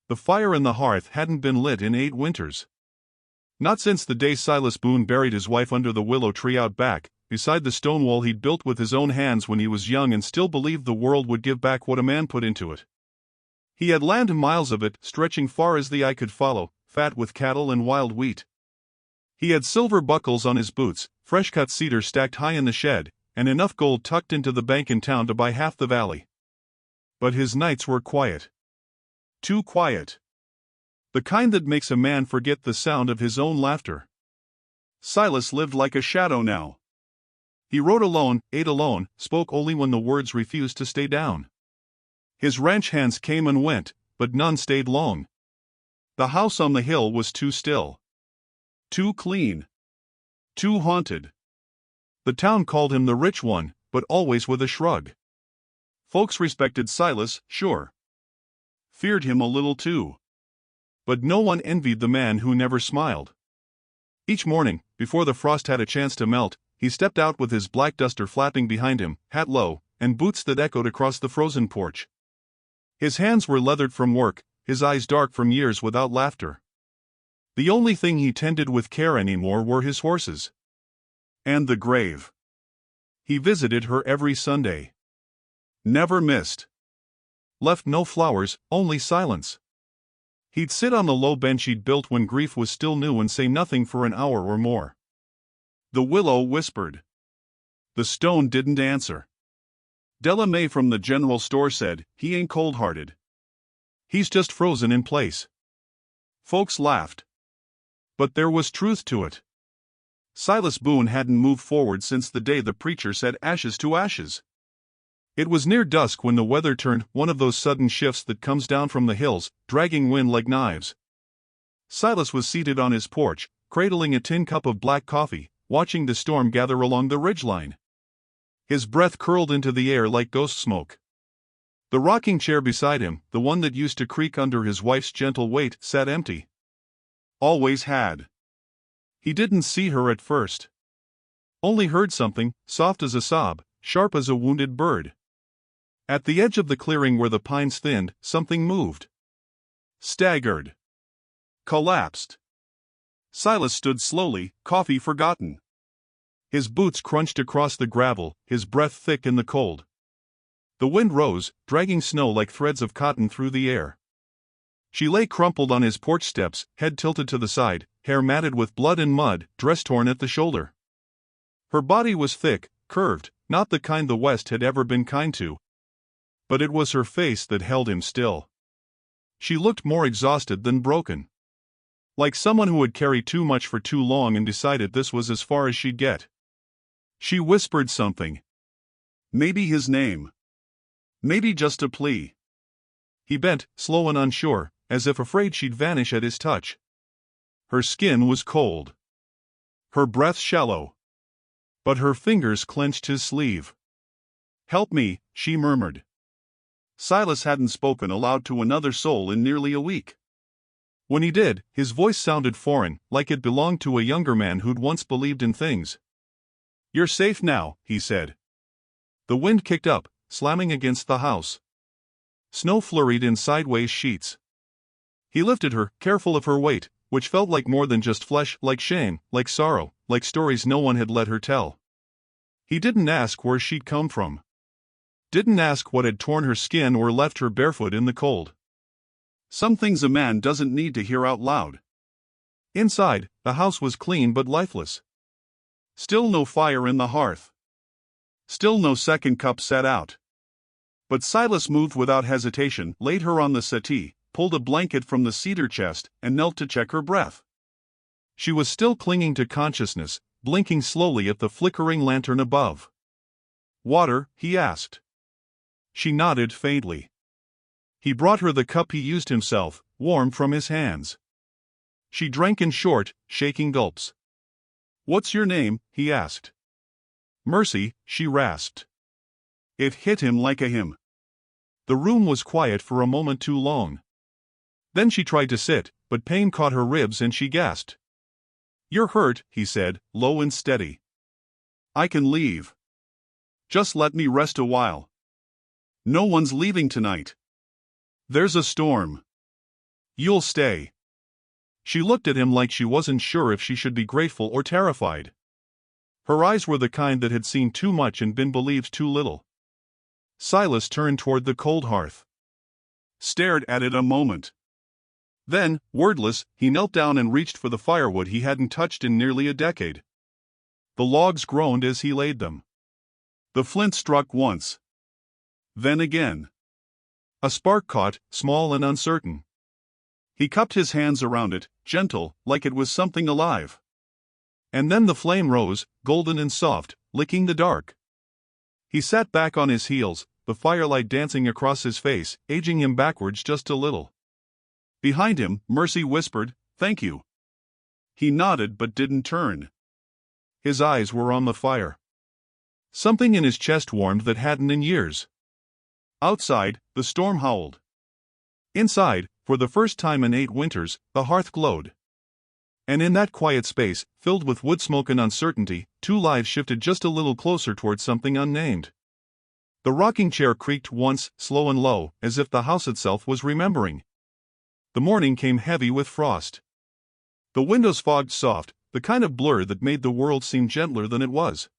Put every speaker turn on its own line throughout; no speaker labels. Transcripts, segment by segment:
The fire in the hearth hadn't been lit in 8 winters. Not since the day Silas Boone buried his wife under the willow tree out back, beside the stone wall he'd built with his own hands when he was young and still believed the world would give back what a man put into it. He had land miles of it, stretching far as the eye could follow, fat with cattle and wild wheat. He had silver buckles on his boots, fresh-cut cedar stacked high in the shed, and enough gold tucked into the bank in town to buy half the valley. But his nights were quiet. Too quiet. The kind that makes a man forget the sound of his own laughter. Silas lived like a shadow now. He rode alone, ate alone, spoke only when the words refused to stay down. His ranch hands came and went, but none stayed long. The house on the hill was too still. Too clean. Too haunted. The town called him the rich one, but always with a shrug. Folks respected Silas, sure. Feared him a little too. But no one envied the man who never smiled. Each morning, before the frost had a chance to melt, he stepped out with his black duster flapping behind him, hat low, and boots that echoed across the frozen porch. His hands were leathered from work, his eyes dark from years without laughter. The only thing he tended with care anymore were his horses. And the grave. He visited her every Sunday. Never missed. Left no flowers, only silence. He'd sit on the low bench he'd built when grief was still new and say nothing for an hour or more. The willow whispered. The stone didn't answer. Della Mae from the general store said, "He ain't cold-hearted. He's just frozen in place." Folks laughed. But there was truth to it. Silas Boone hadn't moved forward since the day the preacher said ashes to ashes. It was near dusk when the weather turned, one of those sudden shifts that comes down from the hills, dragging wind like knives. Silas was seated on his porch, cradling a tin cup of black coffee, watching the storm gather along the ridgeline. His breath curled into the air like ghost smoke. The rocking chair beside him, the one that used to creak under his wife's gentle weight, sat empty. Always had. He didn't see her at first. Only heard something, soft as a sob, sharp as a wounded bird. At the edge of the clearing where the pines thinned, something moved. Staggered. Collapsed. Silas stood slowly, coffee forgotten. His boots crunched across the gravel, his breath thick in the cold. The wind rose, dragging snow like threads of cotton through the air. She lay crumpled on his porch steps, head tilted to the side, hair matted with blood and mud, dress torn at the shoulder. Her body was thick, curved, not the kind the West had ever been kind to. But it was her face that held him still. She looked more exhausted than broken. Like someone who had carried too much for too long and decided this was as far as she'd get. She whispered something. Maybe his name. Maybe just a plea. He bent, slow and unsure, as if afraid she'd vanish at his touch. Her skin was cold. Her breath shallow. But her fingers clenched his sleeve. "Help me," she murmured. Silas hadn't spoken aloud to another soul in nearly a week. When he did, his voice sounded foreign, like it belonged to a younger man who'd once believed in things. "You're safe now," he said. The wind kicked up, slamming against the house. Snow flurried in sideways sheets. He lifted her, careful of her weight, which felt like more than just flesh, like shame, like sorrow, like stories no one had let her tell. He didn't ask where she'd come from. Didn't ask what had torn her skin or left her barefoot in the cold. Some things a man doesn't need to hear out loud. Inside, the house was clean but lifeless. Still no fire in the hearth. Still no second cup set out. But Silas moved without hesitation, laid her on the settee, pulled a blanket from the cedar chest, and knelt to check her breath. She was still clinging to consciousness, blinking slowly at the flickering lantern above. "Water?" he asked. She nodded faintly. He brought her the cup he used himself, warm from his hands. She drank in short, shaking gulps. "What's your name?" he asked. "Mercy," she rasped. It hit him like a hymn. The room was quiet for a moment too long. Then she tried to sit, but pain caught her ribs and she gasped. "You're hurt," he said, low and steady. "I can leave. Just let me rest a while. No one's leaving tonight. There's a storm." You'll stay. She looked at him like she wasn't sure if she should be grateful or terrified. Her eyes were the kind that had seen too much and been believed too little. Silas turned toward the cold hearth. Stared at it a moment. Then, wordless, he knelt down and reached for the firewood he hadn't touched in nearly a decade. The logs groaned as he laid them. The flint struck once. Then again. A spark caught, small and uncertain. He cupped his hands around it, gentle, like it was something alive. And then the flame rose, golden and soft, licking the dark. He sat back on his heels, the firelight dancing across his face, aging him backwards just a little. Behind him, Mercy whispered, "Thank you." He nodded but didn't turn. His eyes were on the fire. Something in his chest warmed that hadn't in years. Outside, the storm howled. Inside, for the first time in 8 winters, the hearth glowed. And in that quiet space, filled with wood smoke and uncertainty, 2 lives shifted just a little closer toward something unnamed. The rocking chair creaked once, slow and low, as if the house itself was remembering. The morning came heavy with frost. The windows fogged soft, the kind of blur that made the world seem gentler than it was.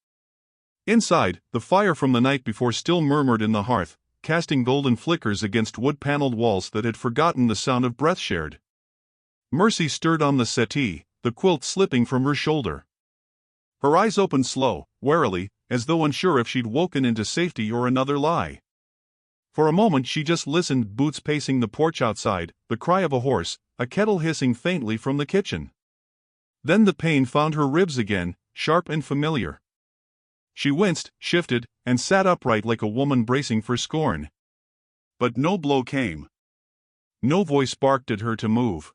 Inside, the fire from the night before still murmured in the hearth, casting golden flickers against wood-paneled walls that had forgotten the sound of breath shared. Mercy stirred on the settee, the quilt slipping from her shoulder. Her eyes opened slow, warily, as though unsure if she'd woken into safety or another lie. For a moment she just listened, boots pacing the porch outside, the cry of a horse, a kettle hissing faintly from the kitchen. Then the pain found her ribs again, sharp and familiar. She winced, shifted, and sat upright like a woman bracing for scorn. But no blow came. No voice barked at her to move.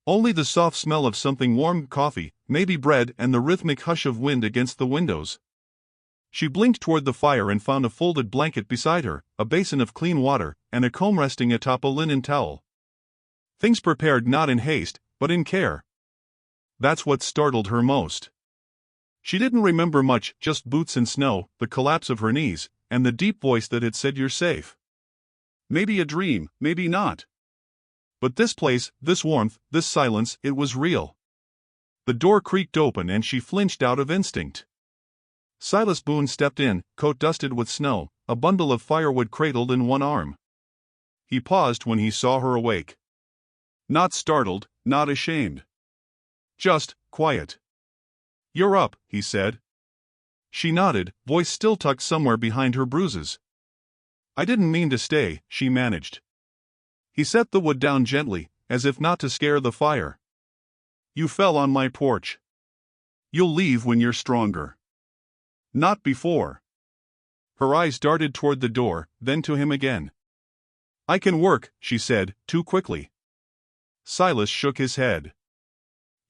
Only the soft smell of something warm, coffee, maybe bread, and the rhythmic hush of wind against the windows. She blinked toward the fire and found a folded blanket beside her, a basin of clean water, and a comb resting atop a linen towel. Things prepared not in haste, but in care. That's what startled her most. She didn't remember much, just boots and snow, the collapse of her knees, and the deep voice that had said "You're safe." Maybe a dream, maybe not. But this place, this warmth, this silence, it was real. The door creaked open and she flinched out of instinct. Silas Boone stepped in, coat dusted with snow, a bundle of firewood cradled in one arm. He paused when he saw her awake. Not startled, not ashamed. Just quiet. "You're up," he said. She nodded, voice still tucked somewhere behind her bruises. "I didn't mean to stay," she managed. He set the wood down gently, as if not to scare the fire. "You fell on my porch. You'll leave when you're stronger. Not before." Her eyes darted toward the door, then to him again. "I can work," she said, too quickly. Silas shook his head.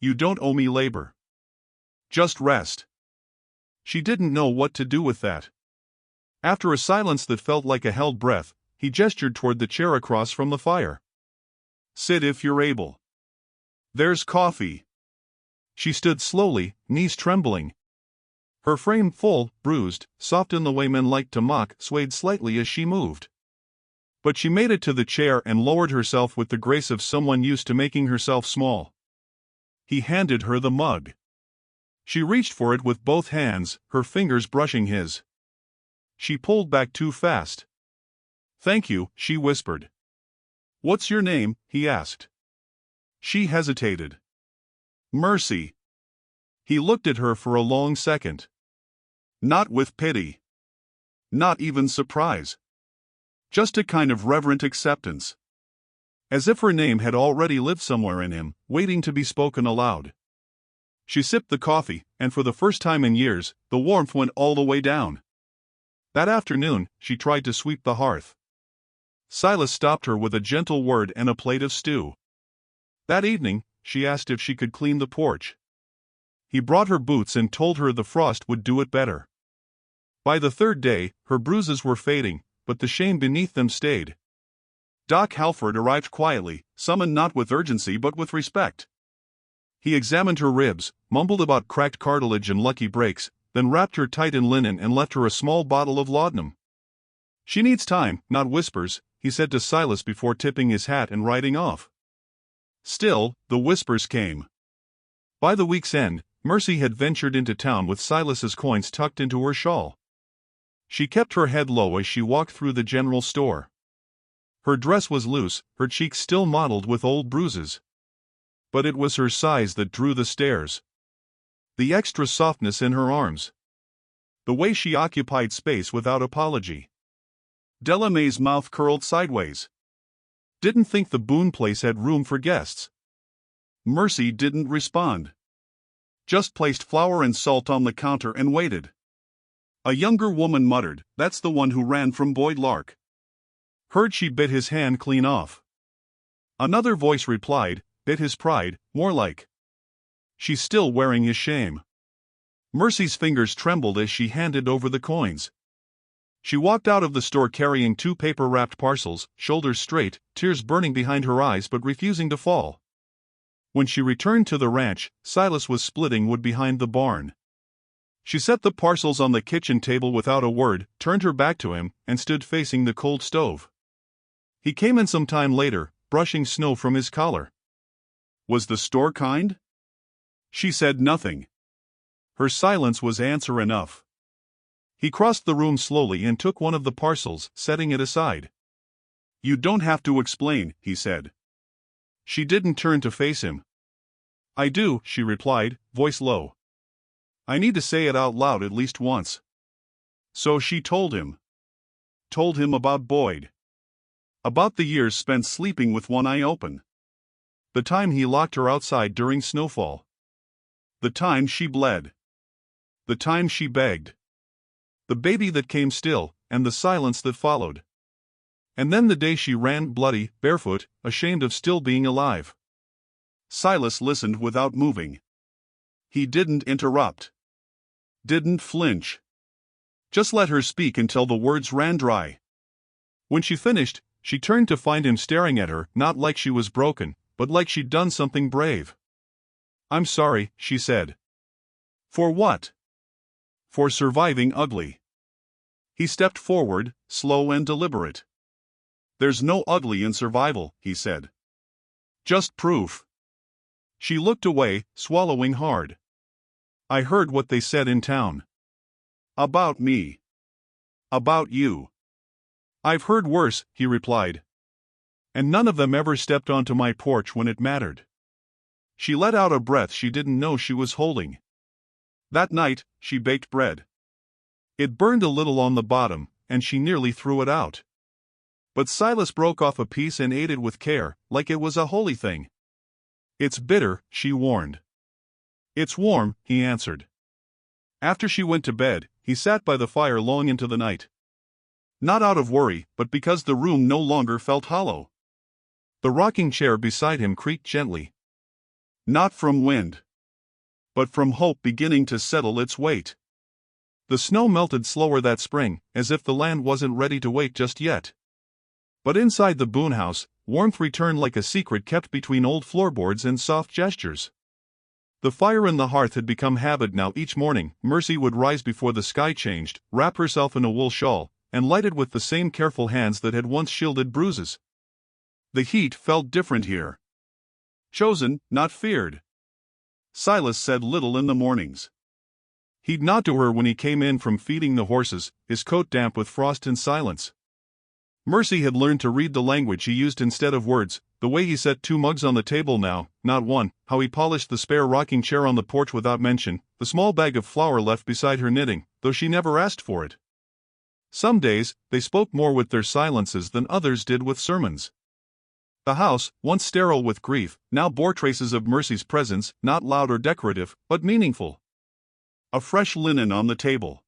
"You don't owe me labor. Just rest." She didn't know what to do with that. After a silence that felt like a held breath, he gestured toward the chair across from the fire. "Sit if you're able. There's coffee." She stood slowly, knees trembling. Her frame full, bruised, soft in the way men liked to mock, swayed slightly as she moved. But she made it to the chair and lowered herself with the grace of someone used to making herself small. He handed her the mug. She reached for it with both hands, her fingers brushing his. She pulled back too fast. "Thank you," she whispered. "What's your name?" he asked. She hesitated. "Mercy." He looked at her for a long second. Not with pity. Not even surprise. Just a kind of reverent acceptance. As if her name had already lived somewhere in him, waiting to be spoken aloud. She sipped the coffee, and for the first time in years, the warmth went all the way down. That afternoon, she tried to sweep the hearth. Silas stopped her with a gentle word and a plate of stew. That evening, she asked if she could clean the porch. He brought her boots and told her the frost would do it better. By the 3rd day, her bruises were fading, but the shame beneath them stayed. Doc Halford arrived quietly, summoned not with urgency but with respect. He examined her ribs, mumbled about cracked cartilage and lucky breaks, then wrapped her tight in linen and left her a small bottle of laudanum. "She needs time, not whispers," he said to Silas before tipping his hat and riding off. Still, the whispers came. By the week's end, Mercy had ventured into town with Silas's coins tucked into her shawl. She kept her head low as she walked through the general store. Her dress was loose, her cheeks still mottled with old bruises. But it was her size that drew the stares. The extra softness in her arms. The way she occupied space without apology. Delamay's mouth curled sideways. Didn't think the Boone place had room for guests. Mercy didn't respond. Just placed flour and salt on the counter and waited. A younger woman muttered, "That's the one who ran from Boyd Lark." Heard she bit his hand clean off. Another voice replied, "Bit his pride, more like. She's still wearing his shame." Mercy's fingers trembled as she handed over the coins. She walked out of the store carrying 2 paper-wrapped parcels, shoulders straight, tears burning behind her eyes but refusing to fall. When she returned to the ranch, Silas was splitting wood behind the barn. She set the parcels on the kitchen table without a word, turned her back to him, and stood facing the cold stove. He came in some time later, brushing snow from his collar. "Was the store kind?" She said nothing. Her silence was answer enough. He crossed the room slowly and took one of the parcels, setting it aside. "You don't have to explain," he said. She didn't turn to face him. "I do," she replied, voice low. "I need to say it out loud at least once." So she told him. Told him about Boyd. About the years spent sleeping with one eye open. The time he locked her outside during snowfall. The time she bled. The time she begged. The baby that came still, and the silence that followed. And then the day she ran bloody, barefoot, ashamed of still being alive. Silas listened without moving. He didn't interrupt. Didn't flinch. Just let her speak until the words ran dry. When she finished, she turned to find him staring at her, not like she was broken, but like she'd done something brave. "I'm sorry," she said. "For what?" "For surviving ugly." He stepped forward, slow and deliberate. "There's no ugly in survival," he said. "Just proof." She looked away, swallowing hard. "I heard what they said in town. About me. About you." "I've heard worse," he replied. "And none of them ever stepped onto my porch when it mattered." She let out a breath she didn't know she was holding. That night, she baked bread. It burned a little on the bottom, and she nearly threw it out. But Silas broke off a piece and ate it with care, like it was a holy thing. "It's bitter," she warned. "It's warm," he answered. After she went to bed, he sat by the fire long into the night. Not out of worry, but because the room no longer felt hollow. The rocking chair beside him creaked gently. Not from wind, but from hope beginning to settle its weight. The snow melted slower that spring, as if the land wasn't ready to wait just yet. But inside the Boone house, warmth returned like a secret kept between old floorboards and soft gestures. The fire in the hearth had become habit now. Each morning, Mercy would rise before the sky changed, wrap herself in a wool shawl, and light it with the same careful hands that had once shielded bruises. The heat felt different here. Chosen, not feared. Silas said little in the mornings. He'd nod to her when he came in from feeding the horses, his coat damp with frost and silence. Mercy had learned to read the language he used instead of words, the way he set 2 mugs on the table now, not one, how he polished the spare rocking chair on the porch without mention, the small bag of flour left beside her knitting, though she never asked for it. Some days, they spoke more with their silences than others did with sermons. The house, once sterile with grief, now bore traces of Mercy's presence, not loud or decorative, but meaningful. A fresh linen on the table.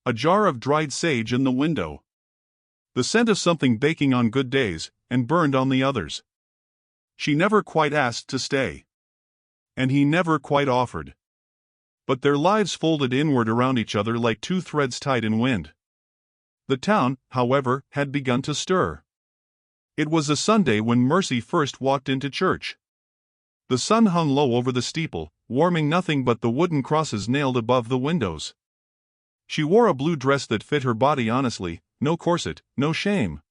A jar of dried sage in the window. The scent of something baking on good days, and burned on the others. She never quite asked to stay. And he never quite offered. But their lives folded inward around each other like 2 threads tied in wind. The town, however, had begun to stir. It was a Sunday when Mercy first walked into church. The sun hung low over the steeple, warming nothing but the wooden crosses nailed above the windows. She wore a blue dress that fit her body honestly, no corset, no shame.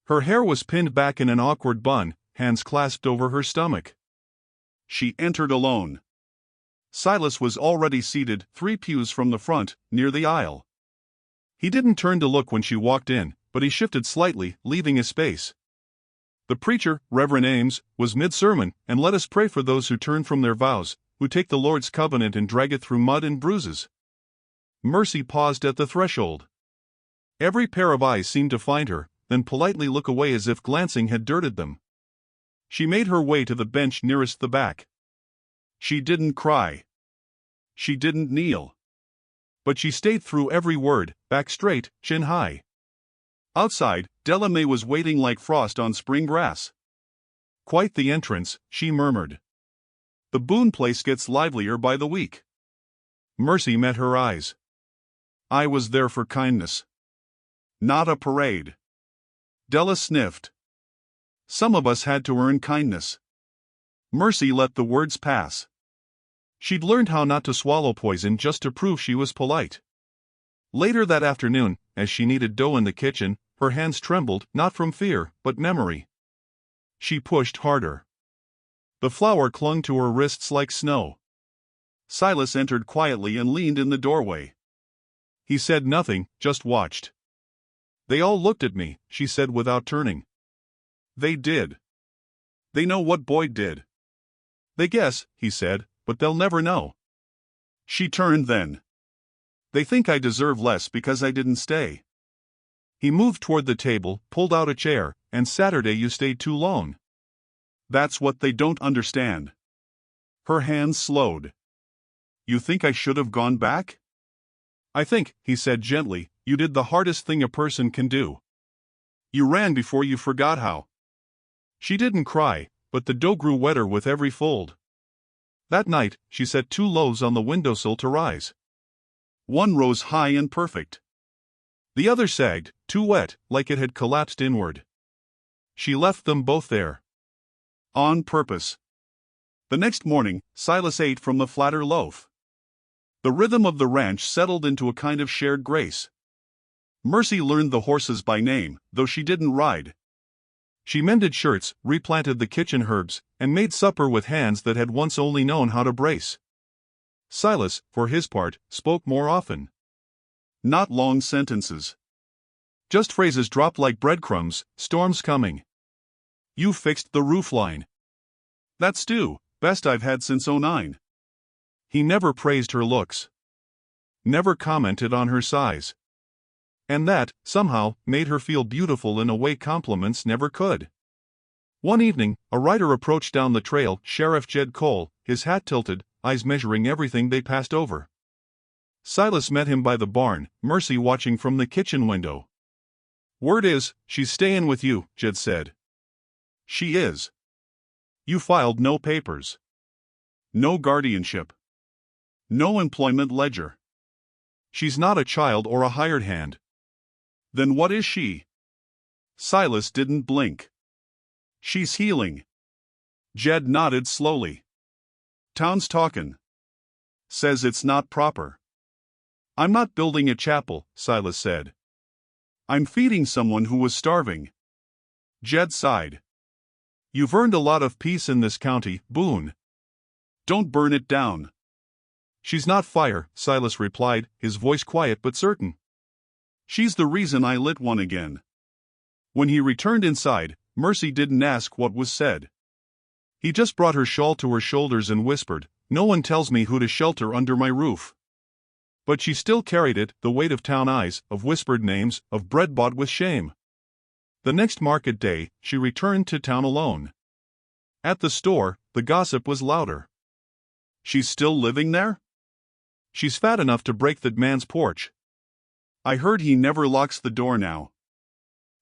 Her hair was pinned back in an awkward bun, hands clasped over her stomach. She entered alone. Silas was already seated 3 pews from the front, near the aisle. He didn't turn to look when she walked in, but he shifted slightly, leaving his space. The preacher, Reverend Ames, was mid-sermon, and let us pray for those who turn from their vows, who take the Lord's covenant and drag it through mud and bruises. Mercy paused at the threshold. Every pair of eyes seemed to find her, then politely look away as if glancing had dirted them. She made her way to the bench nearest the back. She didn't cry. She didn't kneel. But she stayed through every word, back straight, chin high. Outside, Della May was waiting like frost on spring grass. "Quite the entrance," she murmured. "The Boone place gets livelier by the week." Mercy met her eyes. "I was there for kindness. Not a parade." Della sniffed. "Some of us had to earn kindness." Mercy let the words pass. She'd learned how not to swallow poison just to prove she was polite. Later that afternoon, as she kneaded dough in the kitchen, her hands trembled, not from fear, but memory. She pushed harder. The flour clung to her wrists like snow. Silas entered quietly and leaned in the doorway. He said nothing, just watched. "They all looked at me," she said without turning. "They did. They know what Boyd did." "They guess," he said, "but they'll never know." She turned then. "They think I deserve less because I didn't stay." He moved toward the table, pulled out a chair, "And Saturday you stayed too long. That's what they don't understand." Her hands slowed. "You think I should have gone back?" "I think," he said gently, "you did the hardest thing a person can do. You ran before you forgot how." She didn't cry, but the dough grew wetter with every fold. That night, she set 2 loaves on the windowsill to rise. One rose high and perfect. The other sagged, too wet, like it had collapsed inward. She left them both there. On purpose. The next morning, Silas ate from the flatter loaf. The rhythm of the ranch settled into a kind of shared grace. Mercy learned the horses by name, though she didn't ride. She mended shirts, replanted the kitchen herbs, and made supper with hands that had once only known how to brace. Silas, for his part, spoke more often. Not long sentences. Just phrases dropped like breadcrumbs, "Storm's coming." "You fixed the roofline." "That's due, best I've had since '09. He never praised her looks. Never commented on her size. And that, somehow, made her feel beautiful in a way compliments never could. One evening, a rider approached down the trail, Sheriff Jed Cole, his hat tilted, eyes measuring everything they passed over. Silas met him by the barn, Mercy watching from the kitchen window. "Word is, she's stayin' with you," Jed said. "She is. You filed no papers. No guardianship. No employment ledger. She's not a child or a hired hand." "Then what is she?" Silas didn't blink. "She's healing." Jed nodded slowly. "Town's talkin'. Says it's not proper." "I'm not building a chapel," Silas said. "I'm feeding someone who was starving." Jed sighed. "You've earned a lot of peace in this county, Boone. Don't burn it down." "She's not fire," Silas replied, his voice quiet but certain. "She's the reason I lit one again." When he returned inside, Mercy didn't ask what was said. He just brought her shawl to her shoulders and whispered, "No one tells me who to shelter under my roof." But she still carried it, the weight of town eyes, of whispered names, of bread bought with shame. The next market day, she returned to town alone. At the store, the gossip was louder. "She's still living there?" "She's fat enough to break that man's porch." "I heard he never locks the door now."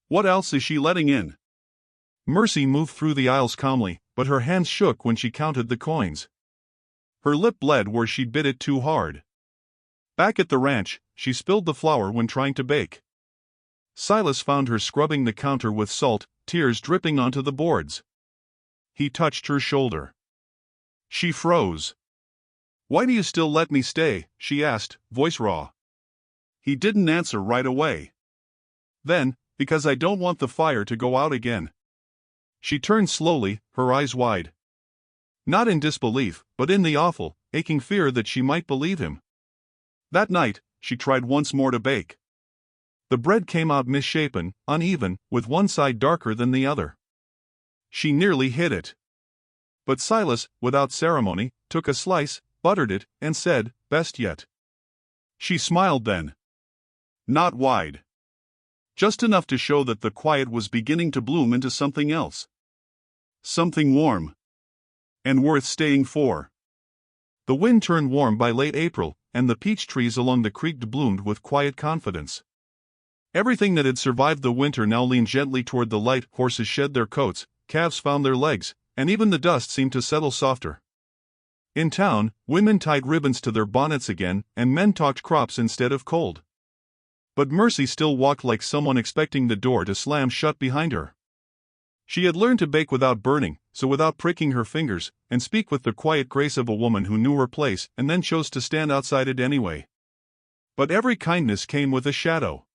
"What else is she letting in?" Mercy moved through the aisles calmly, but her hands shook when she counted the coins. Her lip bled where she'd bit it too hard. Back at the ranch, she spilled the flour when trying to bake. Silas found her scrubbing the counter with salt, tears dripping onto the boards. He touched her shoulder. She froze. "Why do you still let me stay?" she asked, voice raw. He didn't answer right away. Then, "Because I don't want the fire to go out again." She turned slowly, her eyes wide. Not in disbelief, but in the awful, aching fear that she might believe him. That night, she tried once more to bake. The bread came out misshapen, uneven, with one side darker than the other. She nearly hid it. But Silas, without ceremony, took a slice, buttered it, and said, "Best yet." She smiled then. Not wide. Just enough to show that the quiet was beginning to bloom into something else. Something warm. And worth staying for. The wind turned warm by late April, and the peach trees along the creek bloomed with quiet confidence. Everything that had survived the winter now leaned gently toward the light. Horses shed their coats, calves found their legs, and even the dust seemed to settle softer. In town, women tied ribbons to their bonnets again, and men talked crops instead of cold. But Mercy still walked like someone expecting the door to slam shut behind her. She had learned to bake without burning, so without pricking her fingers, and speak with the quiet grace of a woman who knew her place and then chose to stand outside it anyway. But every kindness came with a shadow.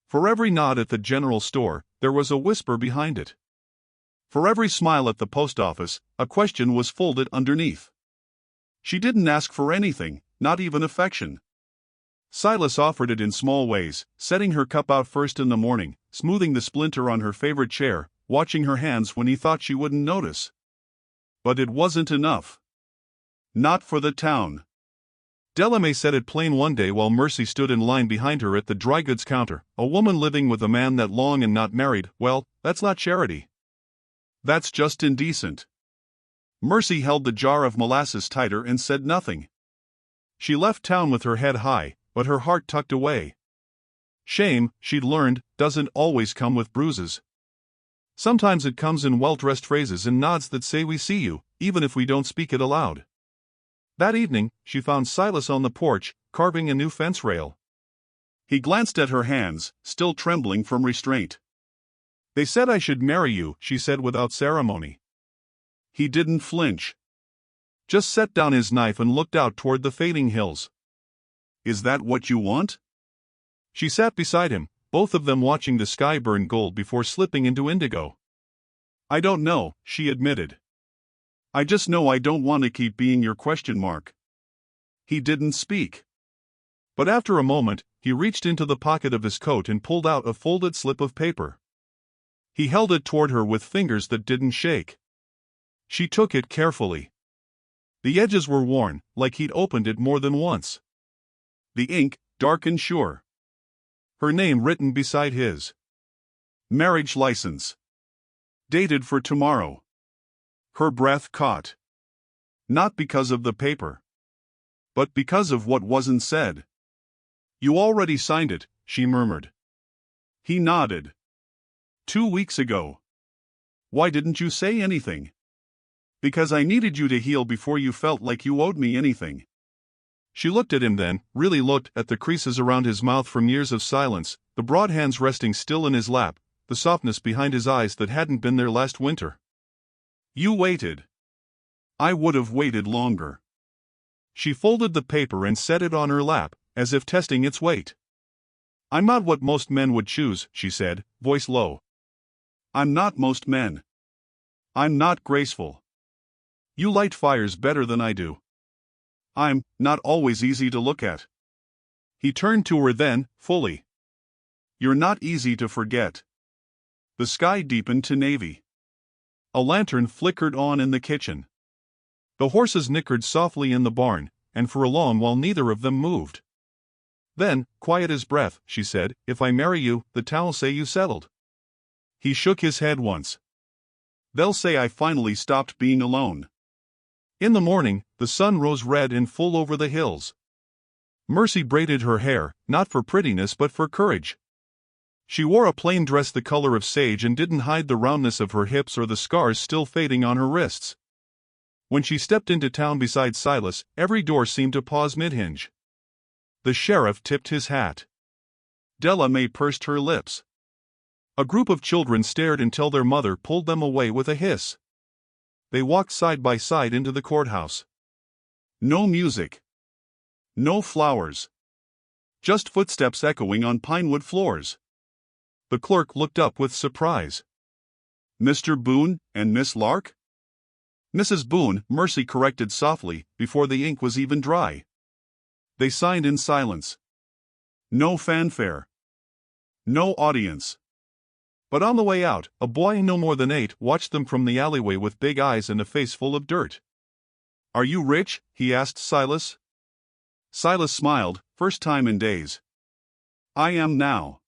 For every nod at the general store, there was a whisper behind it. For every smile at the post office, a question was folded underneath. She didn't ask for anything, not even affection. Silas offered it in small ways, setting her cup out first in the morning, smoothing the splinter on her favorite chair, watching her hands when he thought she wouldn't notice. But it wasn't enough. Not for the town. Delamay said it plain one day while Mercy stood in line behind her at the dry goods counter. A woman living with a man that long and not married, well, that's not charity. That's just indecent. Mercy held the jar of molasses tighter and said nothing. She left town with her head high, but her heart tucked away. Shame, she'd learned, doesn't always come with bruises. Sometimes it comes in well-dressed phrases and nods that say we see you, even if we don't speak it aloud. That evening, she found Silas on the porch, carving a new fence rail. He glanced at her hands, still trembling from restraint. "They said I should marry you," she said without ceremony. He didn't flinch. Just set down his knife and looked out toward the fading hills. "Is that what you want?" She sat beside him, both of them watching the sky burn gold before slipping into indigo. "I don't know," she admitted. "I just know I don't want to keep being your question mark." He didn't speak. But after a moment, he reached into the pocket of his coat and pulled out a folded slip of paper. He held it toward her with fingers that didn't shake. She took it carefully. The edges were worn, like he'd opened it more than once. The ink, dark and sure. Her name written beside his. Marriage license. Dated for tomorrow. Her breath caught. Not because of the paper. But because of what wasn't said. "You already signed it," she murmured. He nodded. 2 weeks ago. "Why didn't you say anything?" "Because I needed you to heal before you felt like you owed me anything." She looked at him then, really looked at the creases around his mouth from years of silence, the broad hands resting still in his lap, the softness behind his eyes that hadn't been there last winter. "You waited. I would have waited longer." She folded the paper and set it on her lap, as if testing its weight. "I'm not what most men would choose," she said, voice low. "I'm not most men. I'm not graceful. You light fires better than I do. I'm not always easy to look at." He turned to her then, fully. "You're not easy to forget." The sky deepened to navy. A lantern flickered on in the kitchen. The horses nickered softly in the barn, and for a long while neither of them moved. Then, quiet as breath, she said, "If I marry you, the town'll say you settled." He shook his head once. "They'll say I finally stopped being alone." In the morning, the sun rose red and full over the hills. Mercy braided her hair, not for prettiness but for courage. She wore a plain dress the color of sage and didn't hide the roundness of her hips or the scars still fading on her wrists. When she stepped into town beside Silas, every door seemed to pause mid-hinge. The sheriff tipped his hat. Delamay pursed her lips. A group of children stared until their mother pulled them away with a hiss. They walked side by side into the courthouse. No music. No flowers. Just footsteps echoing on pinewood floors. The clerk looked up with surprise. Mr. Boone and Miss Lark? Mrs. Boone, Mercy corrected softly, before the ink was even dry. They signed in silence. No fanfare. No audience. But on the way out, a boy no more than 8 watched them from the alleyway with big eyes and a face full of dirt. "Are you rich?" he asked Silas. Silas smiled, first time in days. "I am now."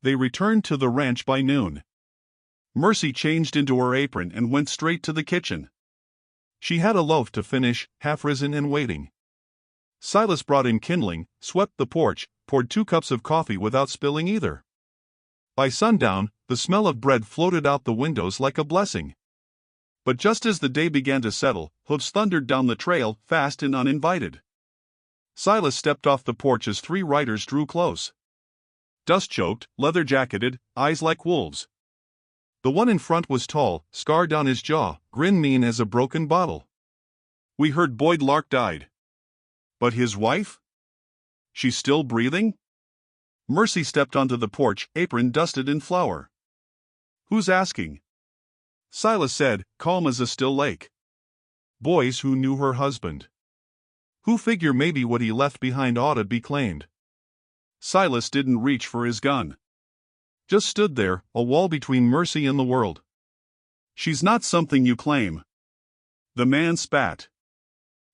They returned to the ranch by noon. Mercy changed into her apron and went straight to the kitchen. She had a loaf to finish, half risen and waiting. Silas brought in kindling, swept the porch, poured 2 cups of coffee without spilling either. By sundown, the smell of bread floated out the windows like a blessing. But just as the day began to settle, hoofs thundered down the trail, fast and uninvited. Silas stepped off the porch as 3 riders drew close. Dust-choked, leather-jacketed, eyes like wolves. The one in front was tall, scar down his jaw, grin mean as a broken bottle. "We heard Boyd Lark died." "But his wife? She's still breathing?" Mercy stepped onto the porch, apron dusted in flour. "Who's asking?" Silas said, calm as a still lake. "Boys who knew her husband. Who figure maybe what he left behind ought to be claimed." Silas didn't reach for his gun. Just stood there, a wall between Mercy and the world. "She's not something you claim." The man spat.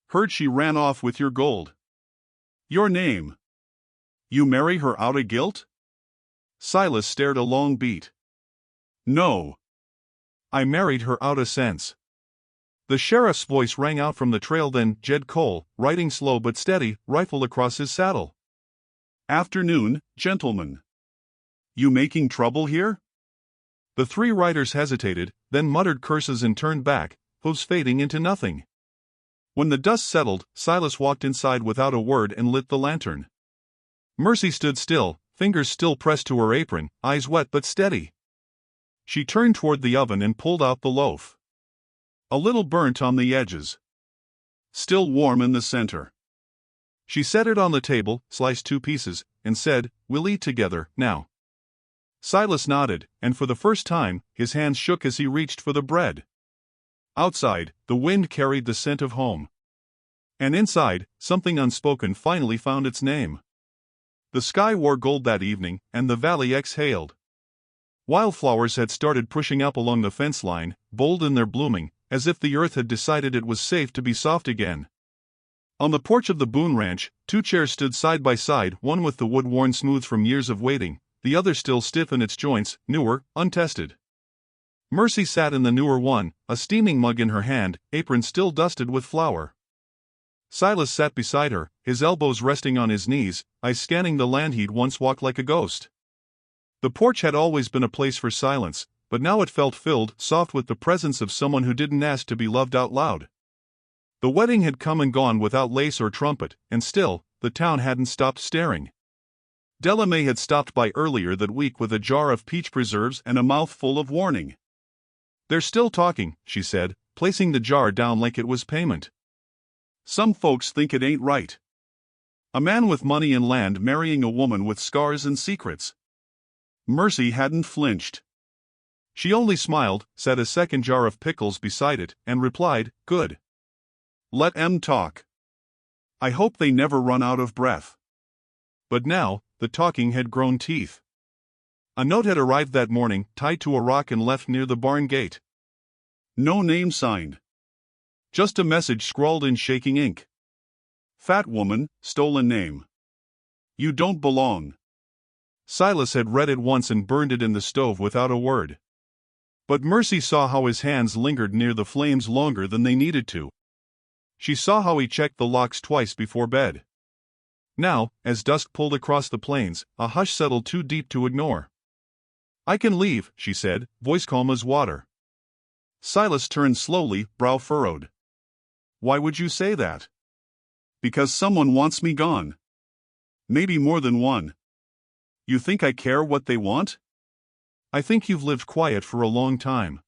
"Heard she ran off with your gold." "Your name? You marry her out of guilt?" Silas stared a long beat. "No. I married her out of sense." The sheriff's voice rang out from the trail then, Jed Cole, riding slow but steady, rifle across his saddle. "Afternoon, gentlemen. You making trouble here?" The 3 riders hesitated, then muttered curses and turned back, hooves fading into nothing. When the dust settled, Silas walked inside without a word and lit the lantern. Mercy stood still, fingers still pressed to her apron, eyes wet but steady. She turned toward the oven and pulled out the loaf. A little burnt on the edges. Still warm in the center. She set it on the table, sliced 2 pieces, and said, "We'll eat together, now." Silas nodded, and for the first time, his hands shook as he reached for the bread. Outside, the wind carried the scent of home. And inside, something unspoken finally found its name. The sky wore gold that evening, and the valley exhaled. Wildflowers had started pushing up along the fence line, bold in their blooming, as if the earth had decided it was safe to be soft again. On the porch of the Boone Ranch, 2 chairs stood side by side, one with the wood worn smooth from years of waiting, the other still stiff in its joints, newer, untested. Mercy sat in the newer one, a steaming mug in her hand, apron still dusted with flour. Silas sat beside her, his elbows resting on his knees, eyes scanning the land he'd once walked like a ghost. The porch had always been a place for silence, but now it felt filled, soft with the presence of someone who didn't ask to be loved out loud. The wedding had come and gone without lace or trumpet, and still, the town hadn't stopped staring. Della May had stopped by earlier that week with a jar of peach preserves and a mouthful of warning. "They're still talking," she said, placing the jar down like it was payment. "Some folks think it ain't right. A man with money and land marrying a woman with scars and secrets." Mercy hadn't flinched. She only smiled, set a second jar of pickles beside it, and replied, "Good. Let 'em talk. I hope they never run out of breath." But now, the talking had grown teeth. A note had arrived that morning, tied to a rock and left near the barn gate. No name signed. Just a message scrawled in shaking ink. "Fat woman, stolen name. You don't belong." Silas had read it once and burned it in the stove without a word. But Mercy saw how his hands lingered near the flames longer than they needed to. She saw how he checked the locks twice before bed. Now, as dusk pulled across the plains, a hush settled too deep to ignore. "I can leave," she said, voice calm as water. Silas turned slowly, brow furrowed. "Why would you say that?" "Because someone wants me gone. Maybe more than one." "You think I care what they want?" "I think you've lived quiet for a long time.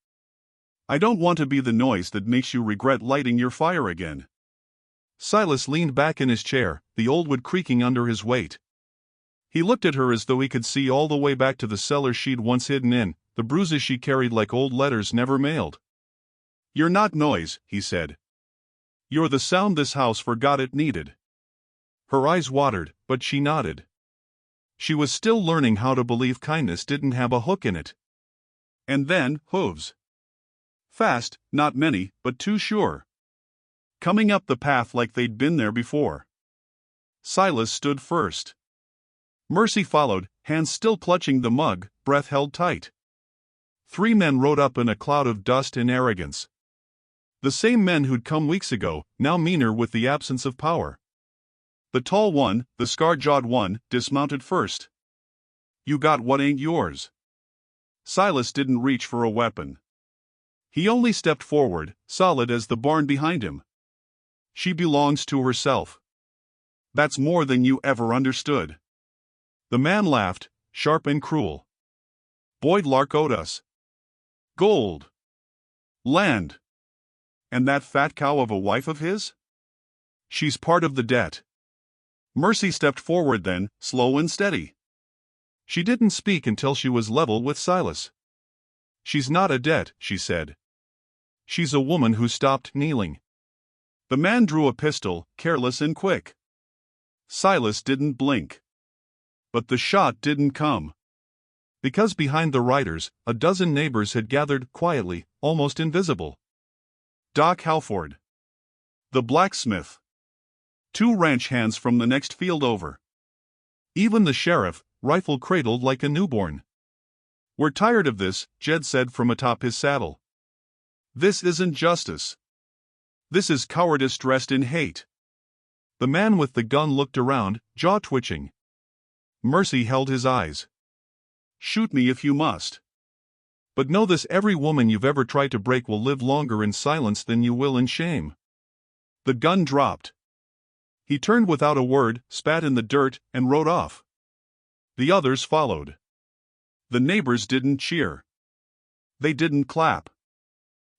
I don't want to be the noise that makes you regret lighting your fire again." Silas leaned back in his chair, the old wood creaking under his weight. He looked at her as though he could see all the way back to the cellar she'd once hidden in, the bruises she carried like old letters never mailed. "You're not noise," he said. "You're the sound this house forgot it needed." Her eyes watered, but she nodded. She was still learning how to believe kindness didn't have a hook in it. And then, hooves. Fast, not many, but too sure. Coming up the path like they'd been there before. Silas stood first. Mercy followed, hands still clutching the mug, breath held tight. 3 men rode up in a cloud of dust and arrogance. The same men who'd come weeks ago, now meaner with the absence of power. The tall one, the scar-jawed one, dismounted first. "You got what ain't yours." Silas didn't reach for a weapon. He only stepped forward, solid as the barn behind him. "She belongs to herself. That's more than you ever understood." The man laughed, sharp and cruel. "Boyd Lark owed us gold, land, and that fat cow of a wife of his? She's part of the debt." Mercy stepped forward then, slow and steady. She didn't speak until she was level with Silas. "She's not a debt," she said. "She's a woman who stopped kneeling." The man drew a pistol, careless and quick. Silas didn't blink. But the shot didn't come. Because behind the riders, a dozen neighbors had gathered quietly, almost invisible. Doc Halford, the blacksmith, 2 ranch hands from the next field over. Even the sheriff, rifle cradled like a newborn. "We're tired of this," Jed said from atop his saddle. "This isn't justice. This is cowardice dressed in hate." The man with the gun looked around, jaw twitching. Mercy held his eyes. "Shoot me if you must. But know this: every woman you've ever tried to break will live longer in silence than you will in shame." The gun dropped. He turned without a word, spat in the dirt, and rode off. The others followed. The neighbors didn't cheer. They didn't clap.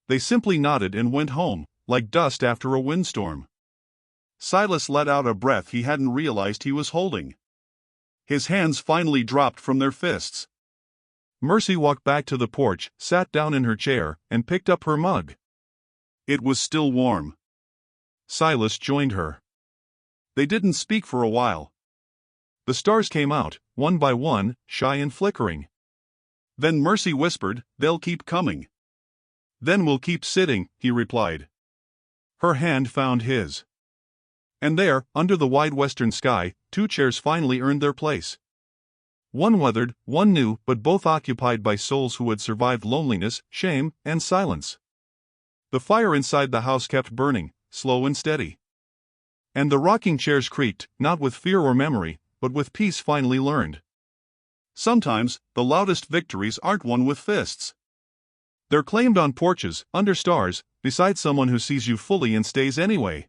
They simply nodded and went home, like dust after a windstorm. Silas let out a breath he hadn't realized he was holding. His hands finally dropped from their fists. Mercy walked back to the porch, sat down in her chair, and picked up her mug. It was still warm. Silas joined her. They didn't speak for a while. The stars came out, one by one, shy and flickering. Then Mercy whispered, "They'll keep coming." "Then we'll keep sitting," he replied. Her hand found his. And there, under the wide western sky, 2 chairs finally earned their place. One weathered, one new, but both occupied by souls who had survived loneliness, shame, and silence. The fire inside the house kept burning, slow and steady. And the rocking chairs creaked, not with fear or memory, but with peace finally learned. Sometimes, the loudest victories aren't won with fists. They're claimed on porches, under stars, beside someone who sees you fully and stays anyway.